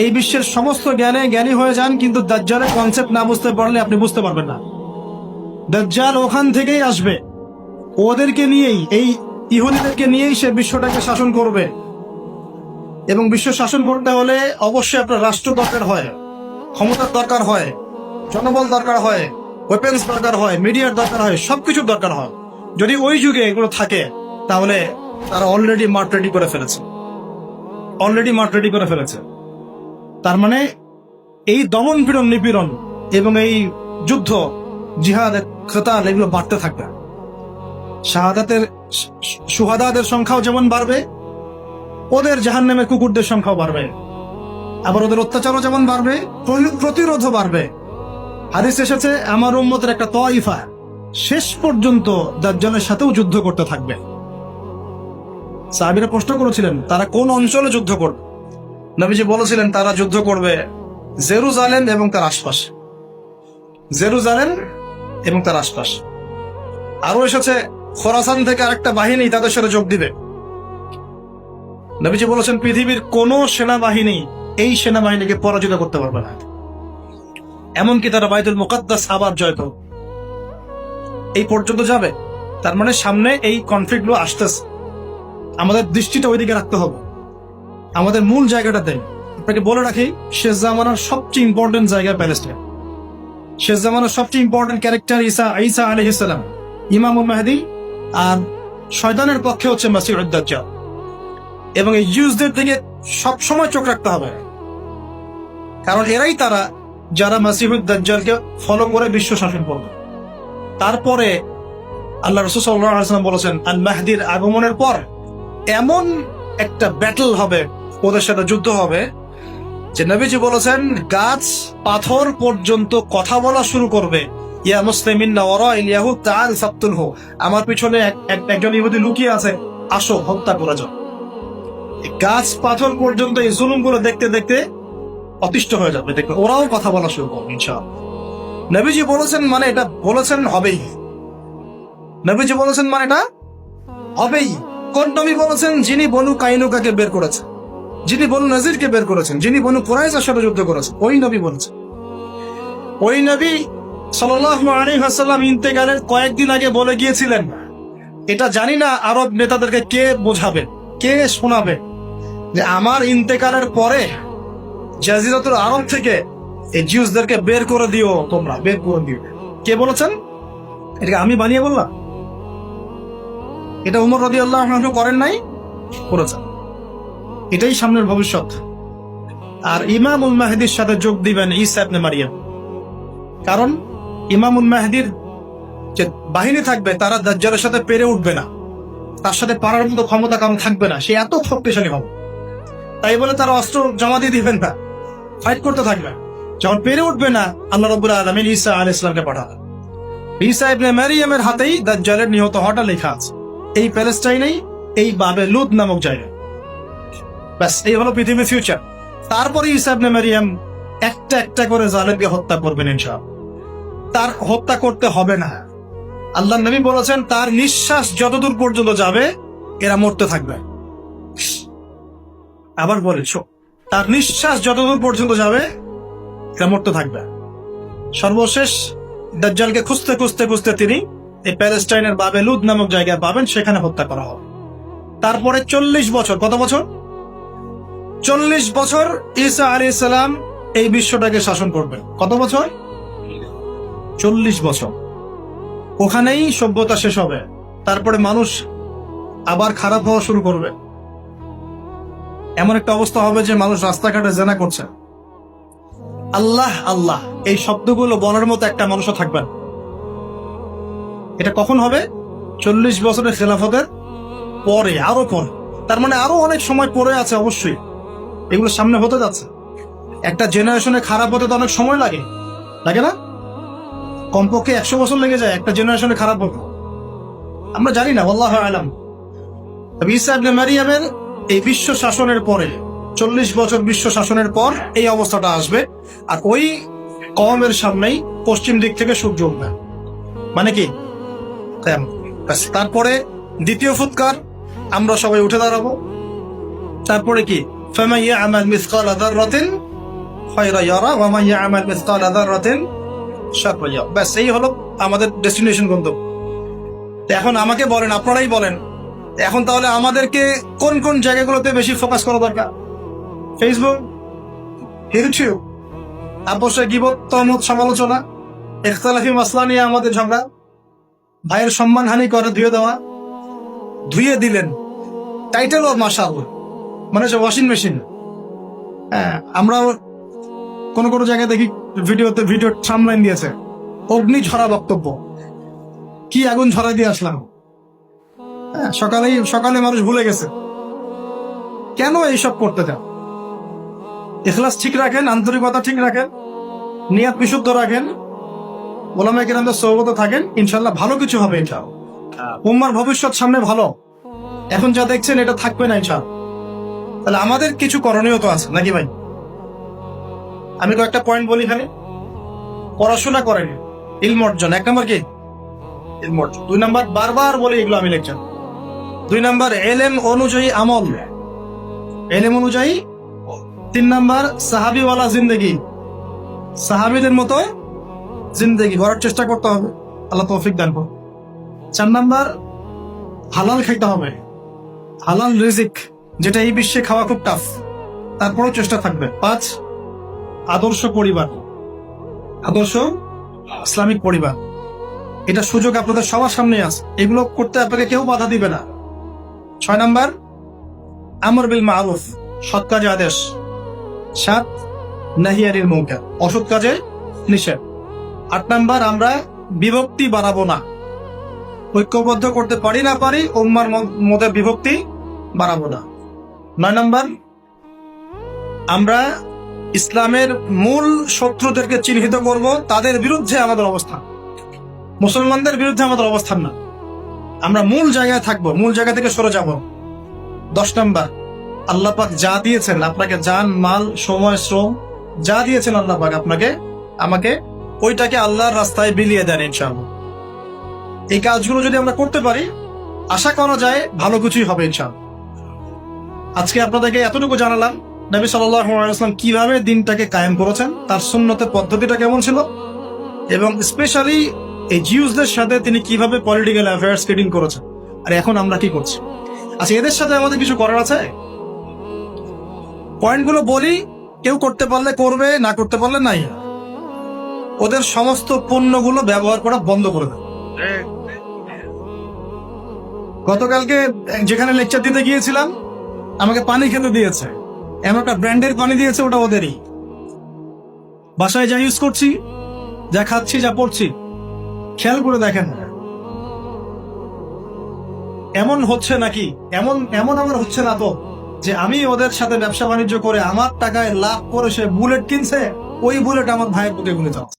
এই বিশ্বের সমস্ত জ্ঞানে জ্ঞানী হয়ে যান, কিন্তু দাজ্জালের কনসেপ্ট না বুঝতে পারলে আপনি বুঝতে পারবেন না। দাজ্জাল ওখান থেকেই আসবে, ওদেরকে নিয়েই, এই ইহুদিদেরকে নিয়েই সে বিশ্বটাকে শাসন করবে। এবং বিশ্ব শাসন করতে হলে অবশ্যই আপনার রাষ্ট্র দরকার হয়, ক্ষমতার দরকার হয়, জনবল দরকার হয়, ওয়েপেন্স দরকার হয়, মিডিয়ার দরকার হয়, সবকিছুর দরকার হয়। যদি ওই যুগে এগুলো থাকে তাহলে তারা অলরেডি মাঠ রেডি করে ফেলেছে। তার মানে এই দমন পীড়ন, নিপীড়ন এবং এই যুদ্ধ, জিহাদ, খেতাল, এগুলো বাড়তে থাকবে। সুহাদাদের সংখ্যাও যেমন বাড়বে, ওদের জাহান্নামের কুকুরদের সংখ্যাও বাড়বে। আবার ওদের অত্যাচারও যেমন বাড়বে, প্রতিরোধও বাড়বে। হাদিস এসেছে, আমার উম্মতের একটা তয়ফা শেষ পর্যন্ত দাজ্জালের সাথেও যুদ্ধ করতে থাকবে। সাহাবীরা প্রশ্ন করেছিলেন, তারা কোন অঞ্চলে যুদ্ধ করবে? নবীজি বলেছিলেন, তারা যুদ্ধ করবে জেরুজালেম এবং তার আশপাশ। আরো এসেছে, খোরাসান থেকে আরেকটা বাহিনী তাদের সাথে যোগ দিবে। নবীজি বলেছেন, পৃথিবীর কোন সেনাবাহিনী এই সেনাবাহিনীকে পরাজিত করতে পারবে না। এমনকি তারা বাইতুল মুকাদ্দাস আবার জয় করবে, এই পর্যন্ত যাবে। তার মানে সামনে এই কনফ্লিক্ট গুলো আসতেছে, আমাদের দৃষ্টিটা ওইদিকে রাখতে হবে, আমাদের মূল জায়গাটাতে। আপনাকে বলে রাখি, শেষ জামানার সবচেয়ে ইম্পর্টেন্ট জায়গা প্যালেস্টাইন। শেষ জামানার সবচেয়ে ইম্পর্টেন্ট ক্যারেক্টার ঈসা আলাইহিস সালাম, ইমামুল মাহদী, আর শয়তানের পক্ষে হচ্ছে মাসিহুদ দাজ্জাল। এবং এই জিউসদের দিকে সবসময় চোখ রাখতে হবে, কারণ এরাই তারা যারা মাসিহুদ দাজ্জালকে ফলো করে বিশ্ব শাসন করবে। তারপরে আল্লাহ রাসূল সাল্লাল্লাহু আলাইহি ওয়াসাল্লাম বলেছেন, আল মাহদীর আগমনের পর এমন একটা ব্যাটল হবে, ওদের সাথে যুদ্ধ হবে, যে নবীজি বলেছেন গাছ পাথর পর্যন্ত কথা বলা শুরু করবে। ইয়া মুসলিমিন ওয়ারাইল ইয়াহুদ তাআল ফাকতুলহু, আমার পিছনে একজন ইহুদি লুকিয়ে আছে, আসো হত্যা করা যাও। গাছ পাথর পর্যন্ত এই জুলুমগুলো দেখতে দেখতে অতিষ্ঠ হয়ে যাবে, দেখবে ওরাও কথা বলা শুরু করবে ইনশাআল্লাহ। নবীজি বলেছেন মানে এটা বলেছেন হবেই। নবীজি বলেছেন মানে এটা হবেই। কোন নবী বলেছেন? যিনি বনু কাইনুকাকে বের করেছেন, যিনি বনু নাজিরকে বের করেছেন, যিনি বনু কুরাইজার সাথে যুদ্ধ করেছেন, ওই নবী বলেছেন। ওই নবী সাল্লাল্লাহু আলাইহি ওয়াসাল্লাম ইন্তেকালের কয়েকদিন আগে বলে গিয়েছিলেন, এটা জানি না আরব নেতাদেরকে কে বোঝাবে, কে শোনাবে, যে আমার ইন্তেকালের পরে জাজিরাতুল আরব থেকে এই জিউসদেরকে বের করে দিও, তোমরা বের করে দিও। কে বলেছেন? এটা আমি বানিয়ে বললাম? এটা উমর রাদিয়াল্লাহু আনহু করেন নাই, করেছেন। এটাই সামনের ভবিষ্যৎ। আর ইমামুল মাহদীর সাথে যোগ দিবেন ঈসা ইবনে মারিয়াম, কারণ ইমামুল মাহদীর যে বাহিনী থাকবে তারা দাজ্জালের সাথে পেরে উঠবে না, তার সাথে পারার মতো ক্ষমতা কারণ থাকবে না, সে এত শক্তিশালী হবে। তাই বলে তারা অস্ত্র জমা দিয়ে দিবেন না, ফাইট করতে থাকবে। যখন পেরে উঠবে না, আল্লাহ রাব্বুল আলামিন ঈসা আলাইহিস সালামকে পাঠালেন। ঈসা ইবনে মারিয়ামের হাতেই দাজ্জালের নিহত হওয়াটা লেখা আছে, এই প্যালেস্টাইনেই, এই বাবে লুদ নামক জায়গায়। ব্যাস, এই হলো পৃথিবীর ফিউচার। তারপরে ঈসা ইবনে মারিয়াম একটা একটা করে জালেমকে হত্যা করবেন ইনশাআল্লাহ। তার হত্যা করতে হবে না। আল্লাহর নবী বলেছেন, তার নিঃশ্বাস যতদূর পর্যন্ত যাবে এরা মরতে থাকবে। আবার বলেছ, তার নিঃশ্বাস যতদূর পর্যন্ত যাবে এরা মরতে থাকবে। সর্বশেষ দাজ্জালকে খুঁজতে খুঁজতে খুঁজতে তিনি এই প্যালেস্টাইনের বাবে লুদ নামক জায়গায় পাবেন, সেখানে হত্যা করা হবে। তারপরে 40 বছর, কত বছর? 40 বছর ঈসা আলাইহিস সালাম এই বিশ্বটাকে শাসন করবেন। কত বছর? 40 বছর। ওখানেই সভ্যতা শেষ হবে। তারপরে মানুষ আবার খারাপ হওয়া শুরু করবে। এমন একটা অবস্থা হবে যে মানুষ রাস্তাঘাটে জেনা করছে। আল্লাহ আল্লাহ এই শব্দগুলো বলার মতো একটা মানুষও থাকবেন। এটা কখন হবে? 40 বছরের খেলাফতের পরে, আরো পরে। তার মানে আরো অনেক সময় পরে আছে। অবশ্যই এগুলো সামনে হতে যাচ্ছে। একটা জেনারেশনে খারাপ হতে তো অনেক সময় লাগে, লাগে না? কমপক্ষে 100 বছর লেগে যায় একটা জেনারেশনে খারাপ হতে। আমরা জানি না, আল্লাহু আ'লাম। তবে ঈসা ইবনে মারিয়ামের এই বিশ্ব শাসনের পরে, 40 বছর বিশ্ব শাসনের পর এই অবস্থাটা আসবে। আর ওই কওমের সামনেই পশ্চিম দিক থেকে সূর্য উঠবে। মানে কি? তারপরে দ্বিতীয় ফুৎকার, আমরা সবাই উঠে দাঁড়াবো। তারপরে কি? ফামান ইয়া'মাল মিসকালা যাররাতিন খায়রান ইয়ারা ওয়া মান ইয়া'মাল মিসকালা যাররাতিন শাররান ইয়ারা। ব্যাস এই হলো আমাদের ডেস্টিনেশন গন্তব্য। এখন আমাকে বলেন, আপনারাই বলেন, এখন তাহলে আমাদেরকে কোন কোন জায়গাগুলোতে বেশি ফোকাস করা দরকার? ফেসবুক, ইউটিউব, আপোষে গীবত, তহমত, সমালোচনা, ইখতিলাফি মাসলা নিয়ে আমাদের ঝগড়া, ভাইয়ের সম্মানহানি করে ধুয়ে দেওয়া, ধুয়ে দিলেন টাইটেল ও মাশাআল্লাহ, মানে ওয়াশিং মেশিন। হ্যাঁ, আমরা কোন কোন জায়গায় দেখি ভিডিও সামলাইন দিয়েছে অগ্নি ঝরা বক্তব্য, কি আগুন ঝরা দিয়ে আসলাম। হ্যাঁ, সকালে মানুষ ভুলে গেছে। কেন এইসব করতে চান? ইখলাস ঠিক রাখেন, আন্তরিকতা ঠিক রাখেন, নিয়াত বিশুদ্ধ রাখেন, ওলামায়ে কেরামদের সোহবতে থাকেন, ইনশাআল্লাহ ভালো কিছু হবে। ইনশাআল্লাহ উম্মার ভবিষ্যৎ সামনে ভালো। এখন যা দেখছেন এটা থাকবে না ইনশাআল্লাহ। তাহলে আমাদের কিছু করণীয় তো আছে নাকি ভাই? আমি কয়েকটা পয়েন্ট বলি এখানে। পড়াশোনা করেন, ইলম অর্জন। 1 নম্বর কি? ইলম অর্জন। 2 নম্বর, বারবার বলি এগুলো আমি লেকচার। 2 নম্বর, ইলম অনুযায়ী আমল, ইলম অনুযায়ী। 3 নম্বর, সাহাবীওয়ালা জিন্দেগি, সাহাবীদের মতো জিন্দেগি গড়ার চেষ্টা করতে হবে, আল্লাহ তৌফিক দান করুন। 4 নম্বর, হালাল খাইতে হবে, হালাল রিজিক, যেটা এই বিশ্বে খাওয়া খুব টাফ, তারপরেও চেষ্টা থাকবে। 5, আদর্শ পরিবার, আদর্শ ইসলামিক পরিবার। এটা সুযোগ আপনাদের সবার সামনে আছে, এগুলো করতে আপনাকে কেউ বাধা দিবে না। 6 নম্বর, আমর বিল মারুফ, সৎ কাজে আদেশ। 7, নাহি আনিল মুনকার, অসৎ কাজে নিষেধ। 8 নম্বর, আমরা বিভক্তি বাড়াবো না, ঐক্যবদ্ধ করতে পারি না পারি উম্মার মধ্যে বিভক্তি বাড়াবো না। 9 নম্বর, আমরা ইসলামের মূল শত্রুদেরকে চিহ্নিত করব, তাদের বিরুদ্ধে আমাদের অবস্থান, মুসলমানদের বিরুদ্ধে আমাদের অবস্থান না, আমরা মূল জায়গায় থাকবো, মূল জায়গা থেকে সরে যাব। 10 নম্বর, আল্লাহ পাক যা দিয়েছেন আপনাকে, জান, মাল, সময়, শ্রম যা দিয়েছেন আল্লাহ পাক আপনাকে, আমাকে, ওইটাকে আল্লাহর রাস্তায় বিলিয়ে দেন ইনশাআল্লাহ। এই কাজগুলো যদি আমরা করতে পারি, আশা করা যায় ভালো কিছুই হবে ইনশাআল্লাহ। আজকে আপনাদেরকে এতটুকু জানালাম নবী সাল্লাল্লাহু আলাইহি ওয়াসাল্লাম কিভাবে দিনটাকে কায়েম করেছেন, তার সুন্নতের পদ্ধতিটা কেমন ছিল, এবং স্পেশালি এই জিউসদের সাথে তিনি কিভাবে পলিটিক্যাল অ্যাফেয়ার্স ক্রিয়েটিং করেছেন। আর এখন আমরা কি করছি? আচ্ছা, এদের সাথে আমাদের কিছু করার আছে? পয়েন্টগুলো বলি, কেউ করতে পারলে করবে, না করতে পারলে নাই। ওদের সমস্ত পণ্যগুলো ব্যবহার করা বন্ধ করে দেবে। গতকালকে যেখানে লেকচার দিতে গিয়েছিলাম, আমাকে পানি খেতে দিয়েছে, এমন একটা ব্র্যান্ডের পানি দিয়েছে, ওটা ওদেরই। বাসায় যা ইউজ করছি, যা খাচ্ছি, যা পড়ছি, খেয়াল করে দেখেন এমন হচ্ছে নাকি? এমন আমার হচ্ছে না তো যে আমি ওদের সাথে ব্যবসা বাণিজ্য করে আমার টাকায় লাভ করে সে বুলেট কিনছে, ওই বুলেট আমার ভাইয়ের বুকে গুলি চালাচ্ছে।